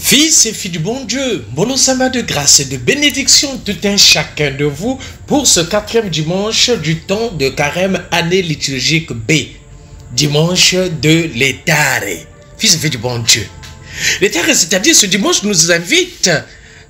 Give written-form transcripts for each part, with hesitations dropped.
Fils et filles du bon Dieu, Monosama de grâce et de bénédiction tout un chacun de vous pour ce 4e dimanche du temps de carême année liturgique B, dimanche de l'Étare. Fils et filles du bon Dieu. L'Étare, c'est-à-dire ce dimanche nous invite,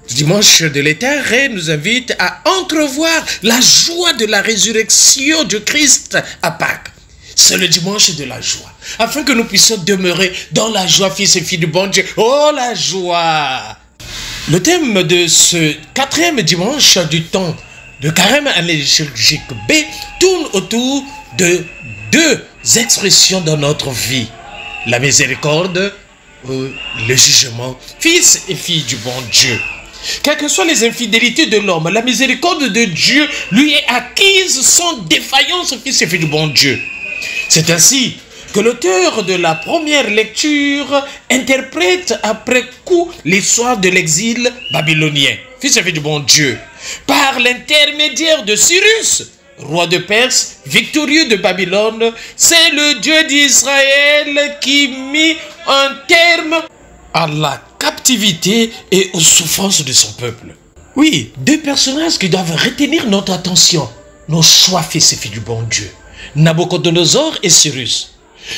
dimanche de l'Étare nous invite à entrevoir la joie de la résurrection de Christ à Pâques. C'est le dimanche de la joie, afin que nous puissions demeurer dans la joie, fils et filles du bon Dieu. Oh, la joie! Le thème de ce 4e dimanche du temps de carême année liturgique B tourne autour de deux expressions dans notre vie. La miséricorde ou le jugement, fils et filles du bon Dieu. Quelles que soient les infidélités de l'homme, la miséricorde de Dieu lui est acquise sans défaillance, fils et filles du bon Dieu. C'est ainsi que l'auteur de la première lecture interprète après coup l'histoire de l'exil babylonien, fils et filles du bon Dieu, par l'intermédiaire de Cyrus, roi de Perse, victorieux de Babylone. C'est le Dieu d'Israël qui mit un terme à la captivité et aux souffrances de son peuple. Oui, deux personnages qui doivent retenir notre attention, nos choix, fils et filles du bon Dieu. Nabuchodonosor et Cyrus.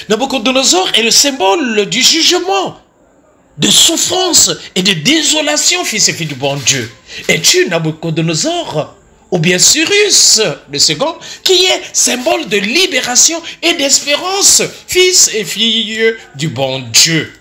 Nabuchodonosor est le symbole du jugement, de souffrance et de désolation, fils et filles du bon Dieu. Es-tu Nabuchodonosor ou bien Cyrus, le second, qui est symbole de libération et d'espérance, fils et filles du bon Dieu?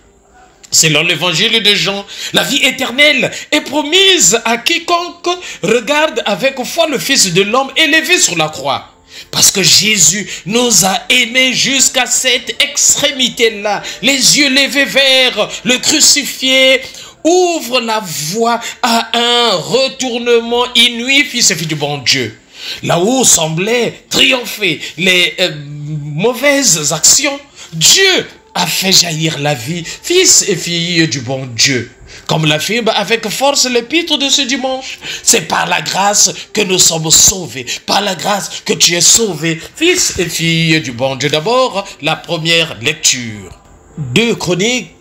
Selon l'évangile de Jean, la vie éternelle est promise à quiconque regarde avec foi le Fils de l'homme élevé sur la croix. Parce que Jésus nous a aimés jusqu'à cette extrémité-là, les yeux levés vers le crucifié, ouvre la voie à un retournement inouï, fils et filles du bon Dieu. Là où semblaient triompher les mauvaises actions, Dieu a fait jaillir la vie, fils et filles du bon Dieu. Comme l'affirme avec force l'épître de ce dimanche, c'est par la grâce que nous sommes sauvés, par la grâce que tu es sauvé, fils et filles du bon Dieu. D'abord, la première lecture. 2 Chroniques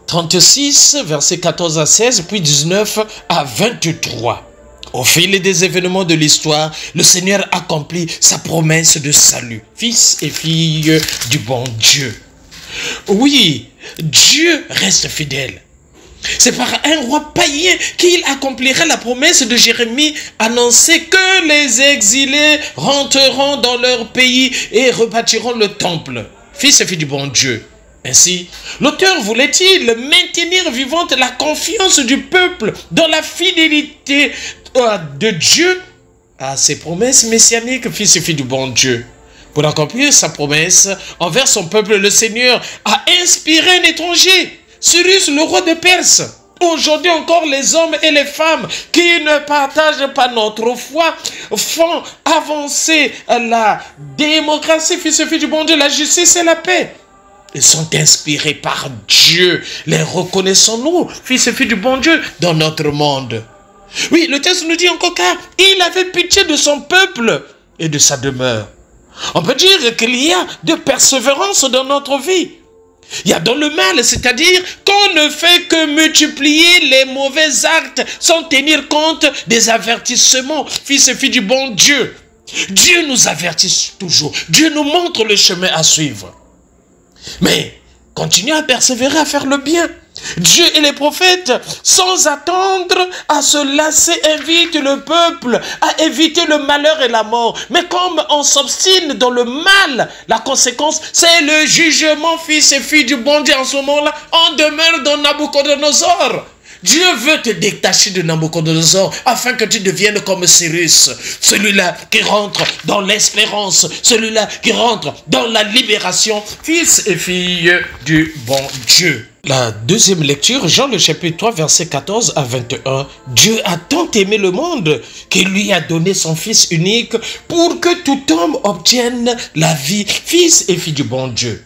36, versets 14 à 16, puis 19 à 23. Au fil des événements de l'histoire, le Seigneur accomplit sa promesse de salut, fils et filles du bon Dieu. Oui, Dieu reste fidèle. C'est par un roi païen qu'il accomplira la promesse de Jérémie annoncée que les exilés rentreront dans leur pays et rebâtiront le temple. Fils et filles du bon Dieu. Ainsi, l'auteur voulait-il maintenir vivante la confiance du peuple dans la fidélité de Dieu à ses promesses messianiques, fils et filles du bon Dieu. Pour accomplir sa promesse envers son peuple, le Seigneur a inspiré un étranger, Cyrus, le roi de Perse. Aujourd'hui encore, les hommes et les femmes qui ne partagent pas notre foi font avancer la démocratie, fils et filles du bon Dieu, la justice et la paix. Ils sont inspirés par Dieu. Les reconnaissons-nous, fils et filles du bon Dieu, dans notre monde. Oui, le texte nous dit encore car il avait pitié de son peuple et de sa demeure. On peut dire qu'il y a de persévérance dans notre vie. Il y a dans le mal, c'est-à-dire qu'on ne fait que multiplier les mauvais actes sans tenir compte des avertissements, fils et filles du bon Dieu. Dieu nous avertit toujours, Dieu nous montre le chemin à suivre. Mais continuez à persévérer à faire le bien. Dieu et les prophètes, sans attendre à se lasser, invitent le peuple à éviter le malheur et la mort. Mais comme on s'obstine dans le mal, la conséquence, c'est le jugement, fils et filles du bon Dieu. En ce moment-là, on demeure dans Nabuchodonosor. Dieu veut te détacher de Nabuchodonosor afin que tu deviennes comme Cyrus, celui-là qui rentre dans l'espérance, celui-là qui rentre dans la libération, fils et filles du bon Dieu. La deuxième lecture, Jean le chapitre 3, verset 14 à 21. Dieu a tant aimé le monde qu'il lui a donné son Fils unique pour que tout homme obtienne la vie, fils et filles du bon Dieu.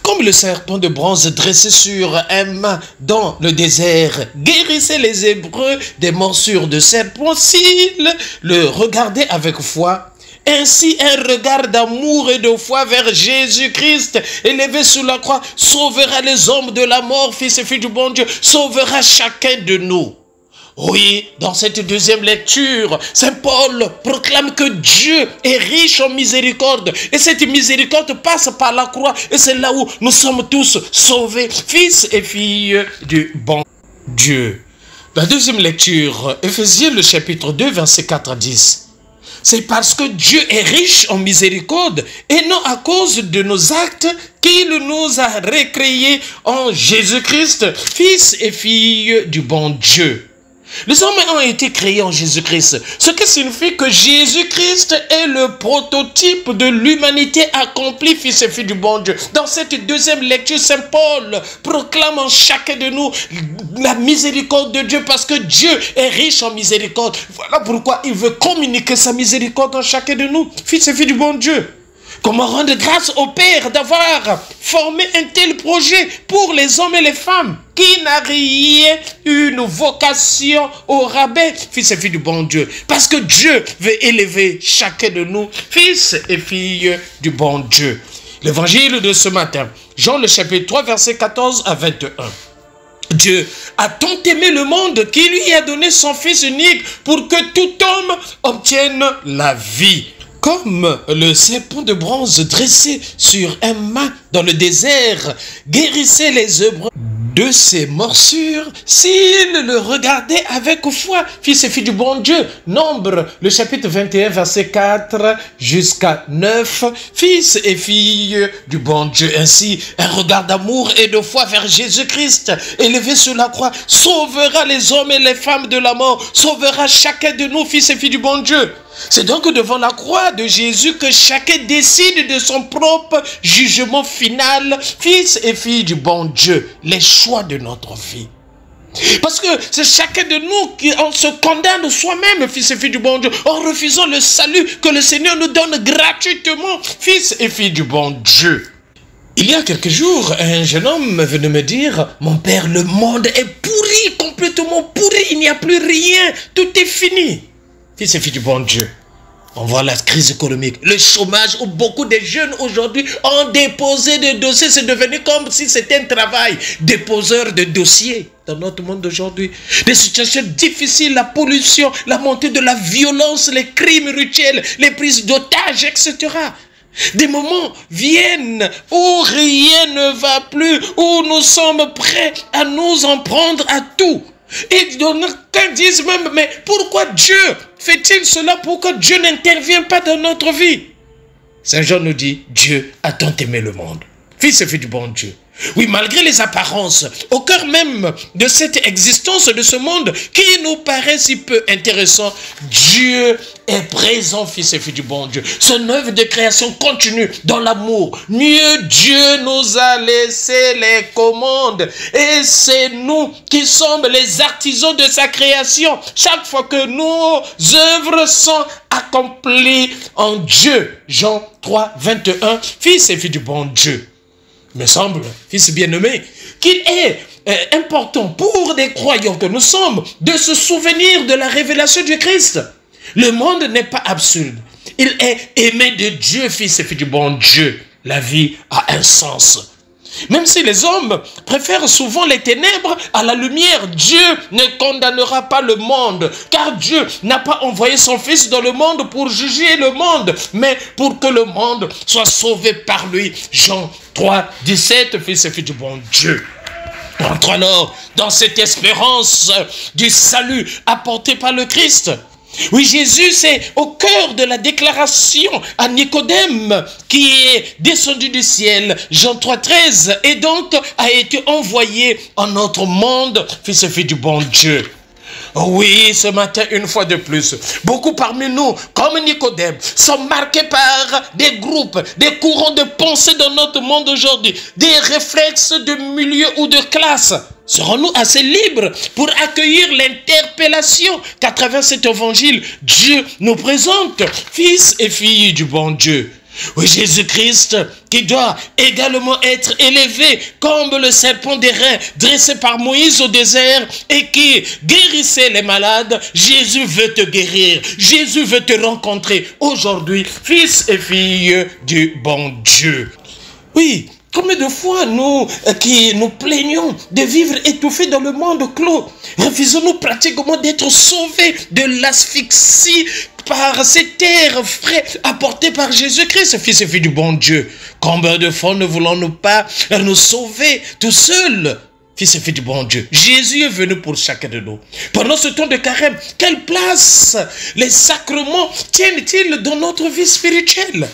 Comme le serpent de bronze dressé sur un mât dans le désert guérissait les Hébreux des morsures de serpent, s'ils le regardaient avec foi, Ainsi, un regard d'amour et de foi vers Jésus-Christ, élevé sur la croix, sauvera les hommes de la mort, fils et filles du bon Dieu, sauvera chacun de nous. Oui, dans cette deuxième lecture, Saint Paul proclame que Dieu est riche en miséricorde. Et cette miséricorde passe par la croix. Et c'est là où nous sommes tous sauvés, fils et filles du bon Dieu. La deuxième lecture, Éphésiens le chapitre 2, versets 4 à 10. C'est parce que Dieu est riche en miséricorde et non à cause de nos actes qu'il nous a recréés en Jésus-Christ, fils et filles du bon Dieu. Les hommes ont été créés en Jésus-Christ, ce qui signifie que Jésus-Christ est le prototype de l'humanité accomplie, fils et filles du bon Dieu. Dans cette deuxième lecture, Saint Paul proclame en chacun de nous la miséricorde de Dieu parce que Dieu est riche en miséricorde. Voilà pourquoi il veut communiquer sa miséricorde en chacun de nous, fils et filles du bon Dieu. Comment rendre grâce au Père d'avoir formé un tel projet pour les hommes et les femmes qui n'a rien une vocation au rabais, fils et filles du bon Dieu. Parce que Dieu veut élever chacun de nous, fils et filles du bon Dieu. L'évangile de ce matin, Jean le chapitre 3, versets 14 à 21. Dieu a tant aimé le monde qu'il lui a donné son Fils unique pour que tout homme obtienne la vie. Comme le serpent de bronze dressé sur un mât dans le désert guérissait les Hébreux de ses morsures, s'ils le regardaient avec foi, fils et filles du bon Dieu. Nombre, le chapitre 21, verset 4 jusqu'à 9, fils et filles du bon Dieu. Ainsi, un regard d'amour et de foi vers Jésus-Christ, élevé sur la croix, sauvera les hommes et les femmes de la mort, sauvera chacun de nous, fils et filles du bon Dieu. C'est donc devant la croix de Jésus que chacun décide de son propre jugement final, fils et filles du bon Dieu, les choix de notre vie. Parce que c'est chacun de nous qui on se condamne soi-même, fils et filles du bon Dieu, en refusant le salut que le Seigneur nous donne gratuitement, fils et filles du bon Dieu. Il y a quelques jours, un jeune homme venait me dire, mon père, le monde est pourri, complètement pourri, il n'y a plus rien, tout est fini. Fils et filles du bon Dieu, on voit la crise économique, le chômage où beaucoup de jeunes aujourd'hui ont déposé des dossiers. C'est devenu comme si c'était un travail, déposeur de dossiers dans notre monde d'aujourd'hui. Des situations difficiles, la pollution, la montée de la violence, les crimes rituels, les prises d'otages, etc. Des moments viennent où rien ne va plus, où nous sommes prêts à nous en prendre à tout. Et d'aucuns disent même, mais pourquoi Dieu fait-il cela? Pourquoi Dieu n'intervient pas dans notre vie? Saint Jean nous dit, Dieu a tant aimé le monde. Fils et filles du bon Dieu. Oui, malgré les apparences, au cœur même de cette existence de ce monde qui nous paraît si peu intéressant, Dieu est présent, fils et filles du bon Dieu. Son œuvre de création continue dans l'amour. Mieux, Dieu nous a laissé les commandes et c'est nous qui sommes les artisans de sa création. Chaque fois que nos œuvres sont accomplies en Dieu. Jean 3, 21, fils et filles du bon Dieu. Il me semble, fils bien-aimé, qu'il est important pour des croyants que nous sommes de se souvenir de la révélation du Christ. Le monde n'est pas absurde. Il est aimé de Dieu, fils et filles du bon Dieu. La vie a un sens. Même si les hommes préfèrent souvent les ténèbres à la lumière, Dieu ne condamnera pas le monde. Car Dieu n'a pas envoyé son Fils dans le monde pour juger le monde, mais pour que le monde soit sauvé par lui. Jean 3, 17, fils et filles du bon Dieu. Entre alors dans cette espérance du salut apporté par le Christ. Oui, Jésus, c'est au cœur de la déclaration à Nicodème qui est descendu du ciel, Jean 3, 13, et donc a été envoyé en notre monde, fils et filles du bon Dieu. Oui, ce matin, une fois de plus, beaucoup parmi nous, comme Nicodème, sont marqués par des groupes, des courants de pensée dans notre monde aujourd'hui, des réflexes de milieu ou de classe. Serons-nous assez libres pour accueillir l'interpellation qu'à travers cet évangile, Dieu nous présente, fils et filles du bon Dieu? Oui, Jésus-Christ qui doit également être élevé comme le serpent d'airain dressé par Moïse au désert et qui guérissait les malades. Jésus veut te guérir. Jésus veut te rencontrer aujourd'hui, fils et filles du bon Dieu. Oui, combien de fois nous qui nous plaignons de vivre étouffés dans le monde clos, refusons-nous pratiquement d'être sauvés de l'asphyxie par cet air frais apporté par Jésus-Christ, fils et fille du bon Dieu. Combien de fois ne voulons-nous pas nous sauver tout seuls, fils et fille du bon Dieu? Jésus est venu pour chacun de nous. Pendant ce temps de carême, quelle place les sacrements tiennent-ils dans notre vie spirituelle?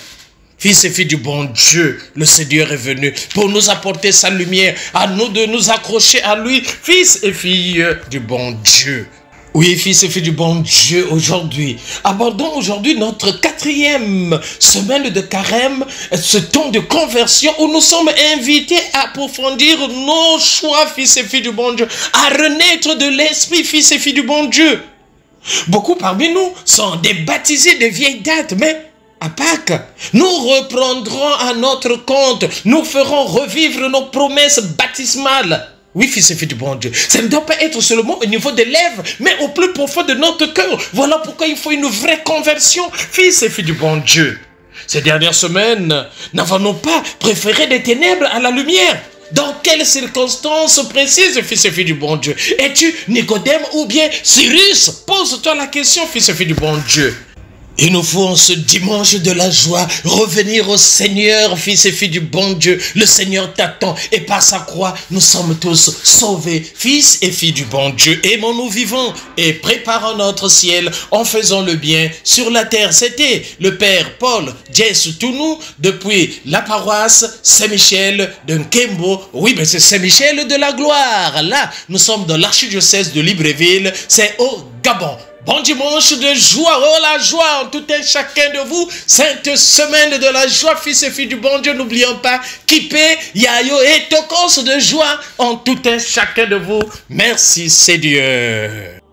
Fils et filles du bon Dieu, le Seigneur est venu pour nous apporter sa lumière, à nous de nous accrocher à lui, fils et filles du bon Dieu. Oui, fils et filles du bon Dieu, aujourd'hui, abordons aujourd'hui notre 4e semaine de carême, ce temps de conversion où nous sommes invités à approfondir nos choix, fils et filles du bon Dieu, à renaître de l'esprit, fils et filles du bon Dieu. Beaucoup parmi nous sont des baptisés de vieille date, mais à Pâques, nous reprendrons à notre compte, nous ferons revivre nos promesses baptismales. Oui, fils et filles du bon Dieu, ça ne doit pas être seulement au niveau des lèvres, mais au plus profond de notre cœur. Voilà pourquoi il faut une vraie conversion, fils et filles du bon Dieu. Ces dernières semaines, n'avons-nous pas préféré des ténèbres à la lumière? Dans quelles circonstances précises, fils et filles du bon Dieu? Es-tu Nicodème ou bien Cyrus? Pose-toi la question, fils et filles du bon Dieu. Il nous faut en ce dimanche de la joie revenir au Seigneur, fils et filles du bon Dieu. Le Seigneur t'attend et par sa croix, nous sommes tous sauvés, fils et filles du bon Dieu. Aimons-nous vivants et préparons notre ciel en faisant le bien sur la terre. C'était le Père Paul Jess Tounou depuis la paroisse Saint-Michel de Nkembo. Oui, mais c'est Saint-Michel de la gloire. Là, nous sommes dans l'archidiocèse de Libreville. C'est au Gabon. Bon dimanche de joie, oh la joie en tout un chacun de vous. Sainte semaine de la joie, fils et filles du bon Dieu. N'oublions pas, Kipé, Yayo et Tokos de joie en tout un chacun de vous. Merci Seigneur.